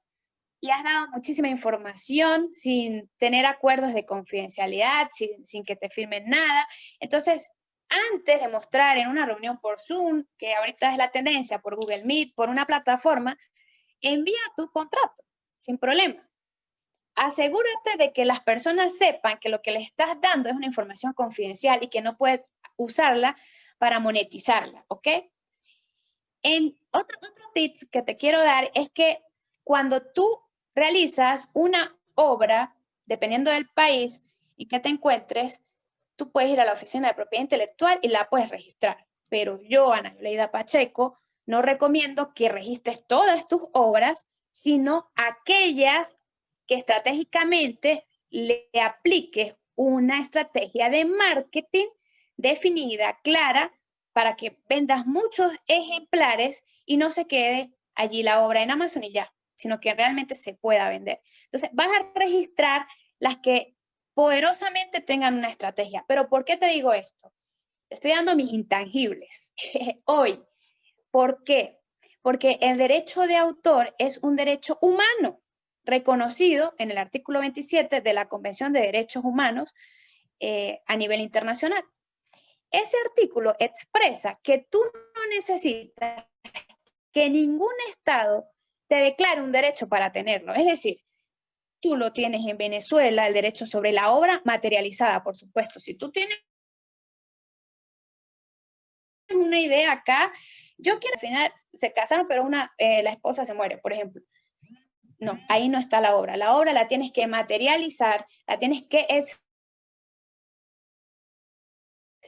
y has dado muchísima información sin tener acuerdos de confidencialidad, sin que te firmen nada. Entonces, antes de mostrar en una reunión por Zoom, que ahorita es la tendencia, por Google Meet, por una plataforma, envía tu contrato, sin problema. Asegúrate de que las personas sepan que lo que les estás dando es una información confidencial y que no puedes usarla para monetizarla, ¿ok? Otro tip que te quiero dar es que cuando tú realizas una obra, dependiendo del país y que te encuentres, tú puedes ir a la oficina de propiedad intelectual y la puedes registrar. Pero yo, Ana Yoleida Pacheco, no recomiendo que registres todas tus obras, sino aquellas que estratégicamente le apliques una estrategia de marketing definida, clara, para que vendas muchos ejemplares y no se quede allí la obra en Amazon y ya, sino que realmente se pueda vender. Entonces, vas a registrar las que poderosamente tengan una estrategia. Pero ¿por qué te digo esto? Te estoy dando mis intangibles hoy. ¿Por qué? Porque el derecho de autor es un derecho humano reconocido en el artículo 27 de la Convención de Derechos Humanos a nivel internacional. Ese artículo expresa que tú no necesitas que ningún Estado te declare un derecho para tenerlo. Es decir, tú lo tienes en Venezuela, el derecho sobre la obra materializada, por supuesto. Si tú tienes una idea acá, yo quiero, al final se casaron, pero la esposa se muere, por ejemplo. No, ahí no está la obra. La obra la tienes que materializar, la tienes que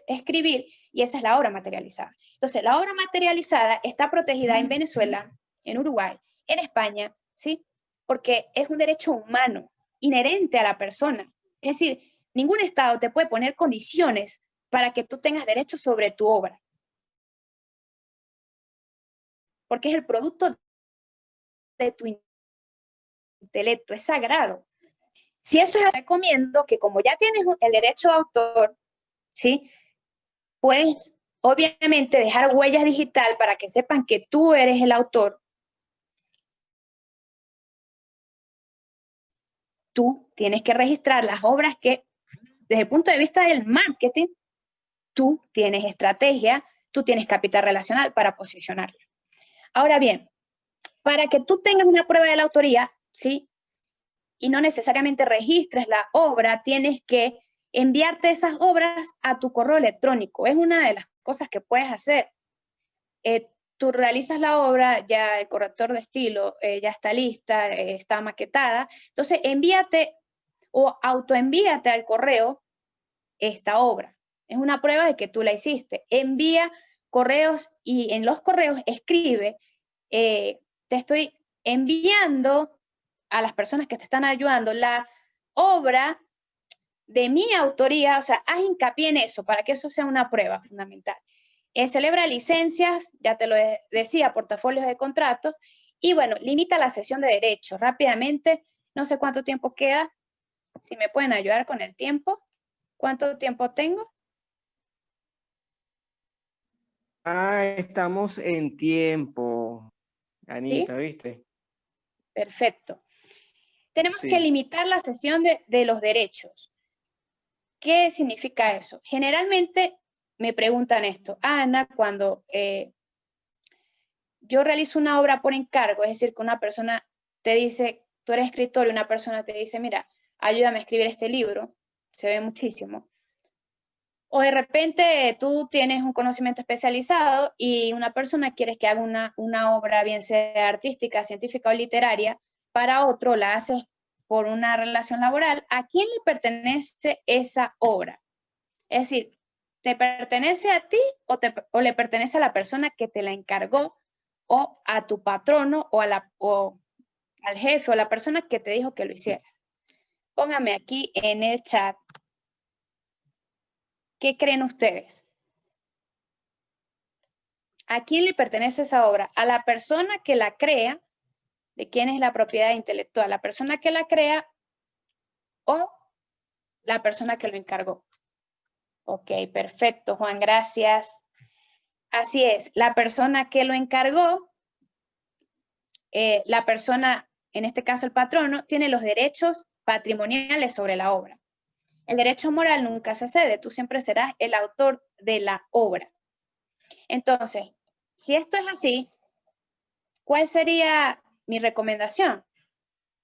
escribir, y esa es la obra materializada. Entonces, la obra materializada está protegida en Venezuela, en Uruguay, en España, ¿sí? Porque es un derecho humano, inherente a la persona. Es decir, ningún Estado te puede poner condiciones para que tú tengas derecho sobre tu obra. Porque es el producto de tu intelecto, es sagrado. Si eso es así, recomiendo que como ya tienes el derecho de autor, ¿sí? Puedes, obviamente, dejar huellas digital para que sepan que tú eres el autor. Tú tienes que registrar las obras que, desde el punto de vista del marketing, tú tienes estrategia, tú tienes capital relacional para posicionarla. Ahora bien, para que tú tengas una prueba de la autoría, ¿sí? Y no necesariamente registres la obra, tienes que enviarte esas obras a tu correo electrónico. Es una de las cosas que puedes hacer. Tú realizas la obra, ya el corrector de estilo ya está lista, está maquetada. Entonces, envíate o autoenvíate al correo esta obra. Es una prueba de que tú la hiciste. Envía correos y en los correos escribe, te estoy enviando a las personas que te están ayudando la obra de mi autoría, o sea, haz hincapié en eso para que eso sea una prueba fundamental. Celebra licencias, ya te lo decía, portafolios de contratos, y bueno, limita la cesión de derechos rápidamente. No sé cuánto tiempo queda, si me pueden ayudar con el tiempo. ¿Cuánto tiempo tengo? Estamos en tiempo, Anita, ¿Sí? ¿viste? Perfecto. Tenemos que Sí. limitar la cesión de los derechos. ¿Qué significa eso? Generalmente me preguntan esto, Ana, cuando yo realizo una obra por encargo, es decir, que una persona te dice, tú eres escritor y una persona te dice, mira, ayúdame a escribir este libro, se ve muchísimo. O de repente tú tienes un conocimiento especializado y una persona quiere que haga una obra, bien sea artística, científica o literaria, para otro la haces por una relación laboral. ¿A quién le pertenece esa obra? Es decir, ¿te pertenece a ti o le pertenece a la persona que te la encargó o a tu patrono o al jefe o la persona que te dijo que lo hicieras? Póngame aquí en el chat. ¿Qué creen ustedes? ¿A quién le pertenece esa obra? ¿A la persona que la crea? ¿De quién es la propiedad intelectual? ¿La persona que la crea o la persona que lo encargó? Ok, perfecto, Juan, gracias. Así es, la persona que lo encargó, la persona, en este caso el patrono, tiene los derechos patrimoniales sobre la obra. El derecho moral nunca se cede, tú siempre serás el autor de la obra. Entonces, si esto es así, ¿cuál sería mi recomendación?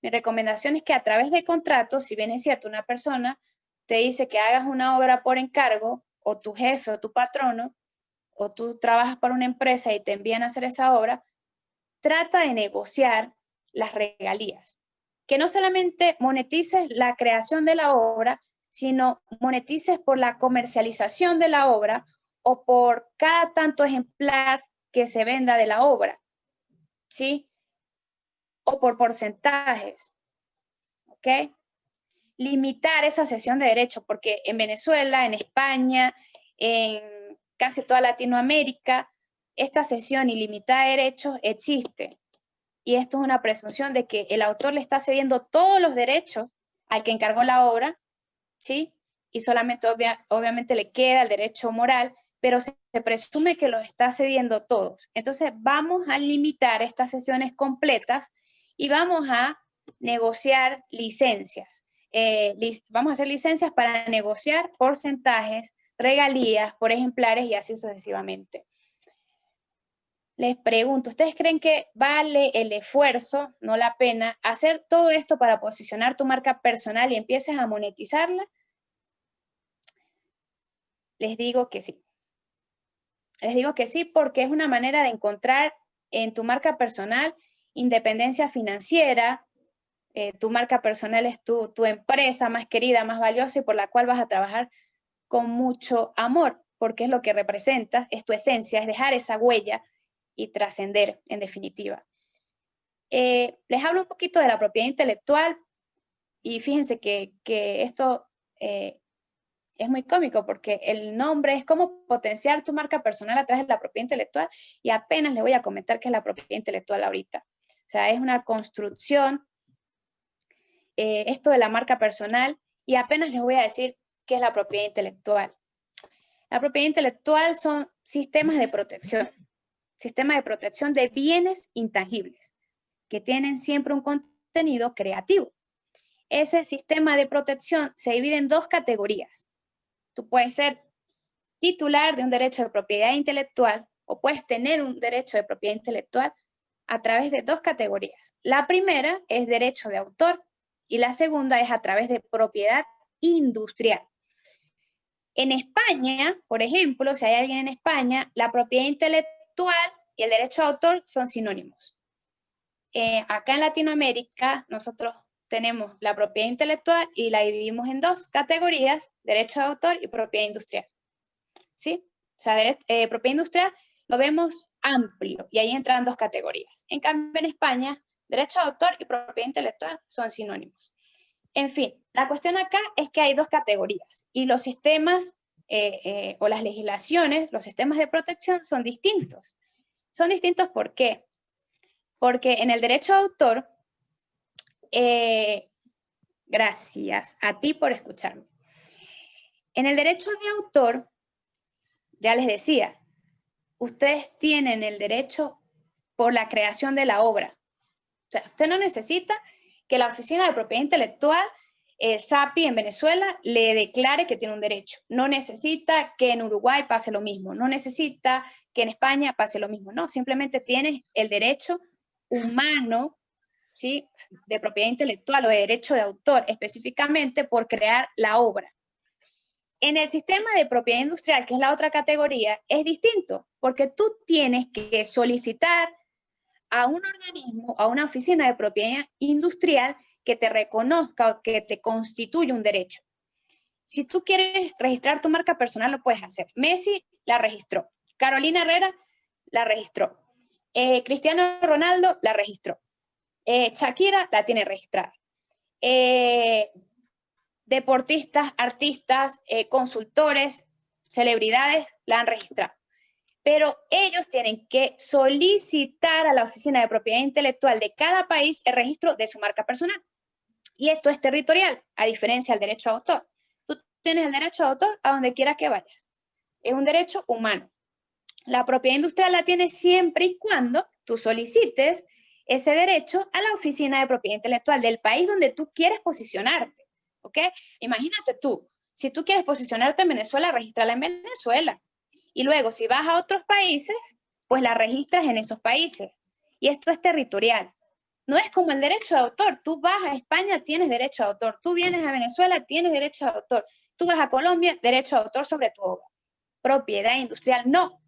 Mi recomendación es que a través de contratos, si bien es cierto, una persona te dice que hagas una obra por encargo, o tu jefe o tu patrono, o tú trabajas para una empresa y te envían a hacer esa obra, trata de negociar las regalías. Que no solamente monetices la creación de la obra, sino monetices por la comercialización de la obra o por cada tanto ejemplar que se venda de la obra, ¿sí? O por porcentajes, ¿ok? Limitar esa cesión de derechos, porque en Venezuela, en España, en casi toda Latinoamérica, esta cesión ilimitada de derechos existe. Y esto es una presunción de que el autor le está cediendo todos los derechos al que encargó la obra, ¿sí? Y solamente obviamente le queda el derecho moral, pero se presume que los está cediendo todos. Entonces vamos a limitar estas sesiones completas y vamos a negociar licencias. Vamos a hacer licencias para negociar porcentajes, regalías por ejemplares y así sucesivamente. Les pregunto, ¿ustedes creen que vale el esfuerzo, no la pena, hacer todo esto para posicionar tu marca personal y empieces a monetizarla? Les digo que sí. Les digo que sí porque es una manera de encontrar en tu marca personal independencia financiera. Tu marca personal es tu empresa más querida, más valiosa y por la cual vas a trabajar con mucho amor, porque es lo que representa, es tu esencia, es dejar esa huella y trascender, en definitiva. Les hablo un poquito de la propiedad intelectual y fíjense que esto es muy cómico porque el nombre es cómo potenciar tu marca personal a través de la propiedad intelectual y apenas les voy a comentar qué es la propiedad intelectual ahorita. O sea, es una construcción, esto de la marca personal, y apenas les voy a decir qué es la propiedad intelectual. La propiedad intelectual son sistemas de protección de bienes intangibles que tienen siempre un contenido creativo. Ese sistema de protección se divide en dos categorías. Tú puedes ser titular de un derecho de propiedad intelectual o puedes tener un derecho de propiedad intelectual a través de dos categorías. La primera es derecho de autor y la segunda es a través de propiedad industrial. En España, por ejemplo, si hay alguien en España, la propiedad intelectual y el derecho de autor son sinónimos. Acá en Latinoamérica, nosotros tenemos la propiedad intelectual y la dividimos en dos categorías, derecho de autor y propiedad industrial. ¿Sí? O sea, propiedad industrial lo vemos amplio y ahí entran dos categorías. En cambio, en España, derecho de autor y propiedad intelectual son sinónimos. En fin, la cuestión acá es que hay dos categorías y los sistemas o las legislaciones, los sistemas de protección son distintos. Son distintos ¿por qué? Porque en el derecho de autor, gracias a ti por escucharme. En el derecho de autor, ya les decía, ustedes tienen el derecho por la creación de la obra. O sea, usted no necesita que la Oficina de Propiedad Intelectual el SAPI en Venezuela le declare que tiene un derecho. No necesita que en Uruguay pase lo mismo, no necesita que en España pase lo mismo, no, simplemente tienes el derecho humano, ¿sí?, de propiedad intelectual o de derecho de autor, específicamente por crear la obra. En el sistema de propiedad industrial, que es la otra categoría, es distinto, porque tú tienes que solicitar a un organismo, a una oficina de propiedad industrial que te reconozca o que te constituya un derecho. Si tú quieres registrar tu marca personal, lo puedes hacer. Messi la registró, Carolina Herrera la registró, Cristiano Ronaldo la registró, Shakira la tiene registrada. Deportistas, artistas, consultores, celebridades la han registrado. Pero ellos tienen que solicitar a la Oficina de Propiedad Intelectual de cada país el registro de su marca personal. Y esto es territorial, a diferencia del derecho de autor. Tú tienes el derecho de autor a donde quieras que vayas. Es un derecho humano. La propiedad industrial la tienes siempre y cuando tú solicites ese derecho a la Oficina de Propiedad Intelectual del país donde tú quieres posicionarte. ¿Ok? Imagínate tú, si tú quieres posicionarte en Venezuela, regístrala en Venezuela. Y luego, si vas a otros países, pues la registras en esos países. Y esto es territorial. No es como el derecho de autor. Tú vas a España, tienes derecho de autor. Tú vienes a Venezuela, tienes derecho de autor. Tú vas a Colombia, derecho de autor sobre tu obra. Propiedad industrial, no.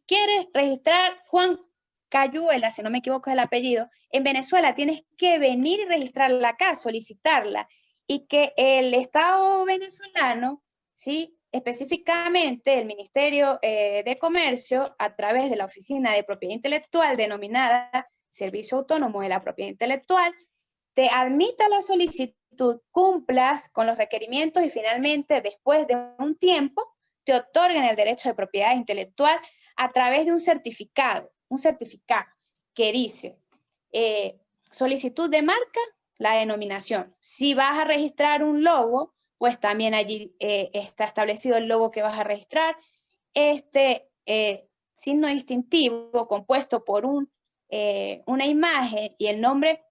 ¿Quieres registrar Juan Cayuela, si no me equivoco es el apellido? En Venezuela tienes que venir y registrarla acá, solicitarla. Y que el Estado venezolano, ¿sí?, específicamente el Ministerio de Comercio, a través de la Oficina de Propiedad Intelectual denominada Servicio Autónomo de la Propiedad Intelectual, te admita la solicitud, cumplas con los requerimientos y finalmente, después de un tiempo, te otorgan el derecho de propiedad intelectual a través de un certificado que dice solicitud de marca, la denominación. Si vas a registrar un logo, pues también allí está establecido el logo que vas a registrar. Este signo distintivo compuesto por una imagen y el nombre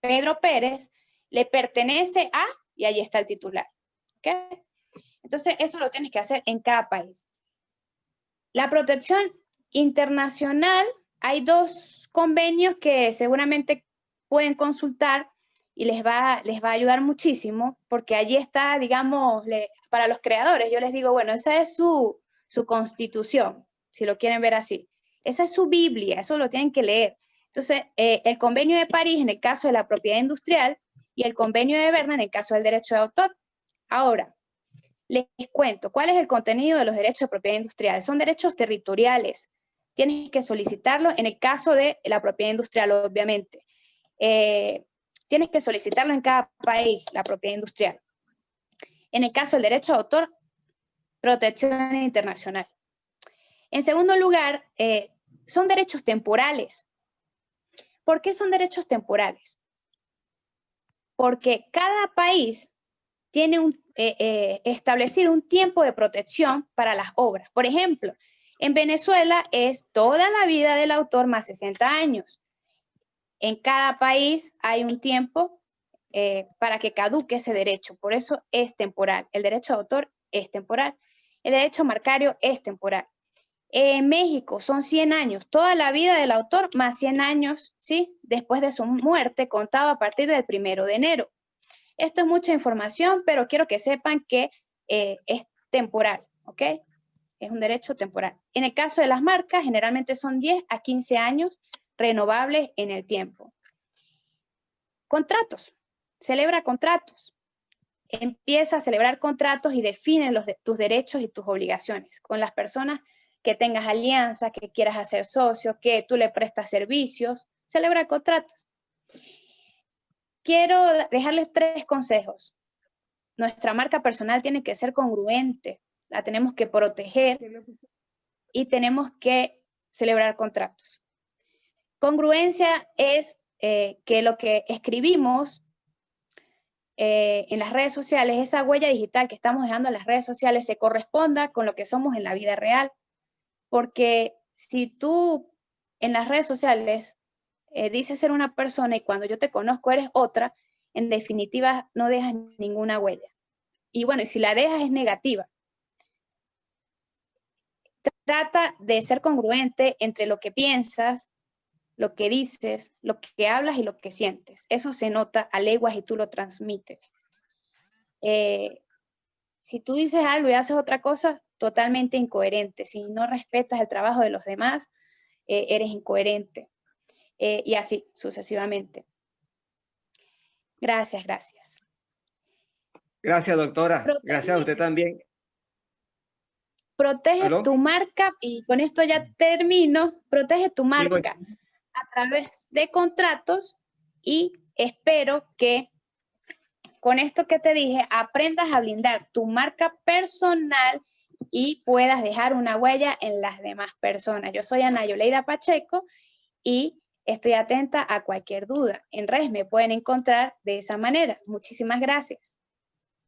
Pedro Pérez le pertenece a, y ahí está el titular. ¿Okay? Entonces, eso lo tienes que hacer en cada país. La protección internacional, hay dos convenios que seguramente pueden consultar y les va a ayudar muchísimo, porque allí está, digamos, para los creadores, yo les digo, bueno, esa es su constitución, si lo quieren ver así. Esa es su Biblia, eso lo tienen que leer. Entonces, el convenio de París en el caso de la propiedad industrial y el convenio de Berna en el caso del derecho de autor. Ahora, les cuento, ¿cuál es el contenido de los derechos de propiedad industrial? Son derechos territoriales. Tienes que solicitarlo en el caso de la propiedad industrial, obviamente. Tienes que solicitarlo en cada país, la propiedad industrial. En el caso del derecho de autor, protección internacional. En segundo lugar, son derechos temporales. ¿Por qué son derechos temporales? Porque cada país tiene establecido un tiempo de protección para las obras. Por ejemplo, en Venezuela es toda la vida del autor más 60 años. En cada país hay un tiempo para que caduque ese derecho. Por eso es temporal. El derecho de autor es temporal. El derecho marcario es temporal. En México son 100 años, toda la vida del autor más 100 años, ¿sí?, después de su muerte, contado a partir del 1 de enero. Esto es mucha información, pero quiero que sepan que es temporal, ¿ok? Es un derecho temporal. En el caso de las marcas, generalmente son 10 a 15 años renovables en el tiempo. Contratos. Celebra contratos. Empieza a celebrar contratos y define tus derechos y tus obligaciones con las personas que tengas alianza, que quieras hacer socio, que tú le prestas servicios. Celebra contratos. Quiero dejarles 3 consejos. Nuestra marca personal tiene que ser congruente, la tenemos que proteger y tenemos que celebrar contratos. Congruencia es que lo que escribimos en las redes sociales, esa huella digital que estamos dejando en las redes sociales, se corresponda con lo que somos en la vida real. Porque si tú en las redes sociales dices ser una persona y cuando yo te conozco eres otra, en definitiva no dejas ninguna huella. Y bueno, y si la dejas es negativa. Trata de ser congruente entre lo que piensas, lo que dices, lo que hablas y lo que sientes. Eso se nota a leguas y tú lo transmites. Si tú dices algo y haces otra cosa, totalmente incoherente. Si no respetas el trabajo de los demás, eres incoherente. Y así sucesivamente. Gracias, gracias. Gracias, doctora. Gracias a usted también. Protege ¿Aló? tu marca, y con esto ya termino. Protege tu marca a través de contratos, y espero que con esto que te dije aprendas a blindar tu marca personal y puedas dejar una huella en las demás personas. Yo soy Ana Yoleida Pacheco y estoy atenta a cualquier duda. En redes me pueden encontrar de esa manera. Muchísimas gracias.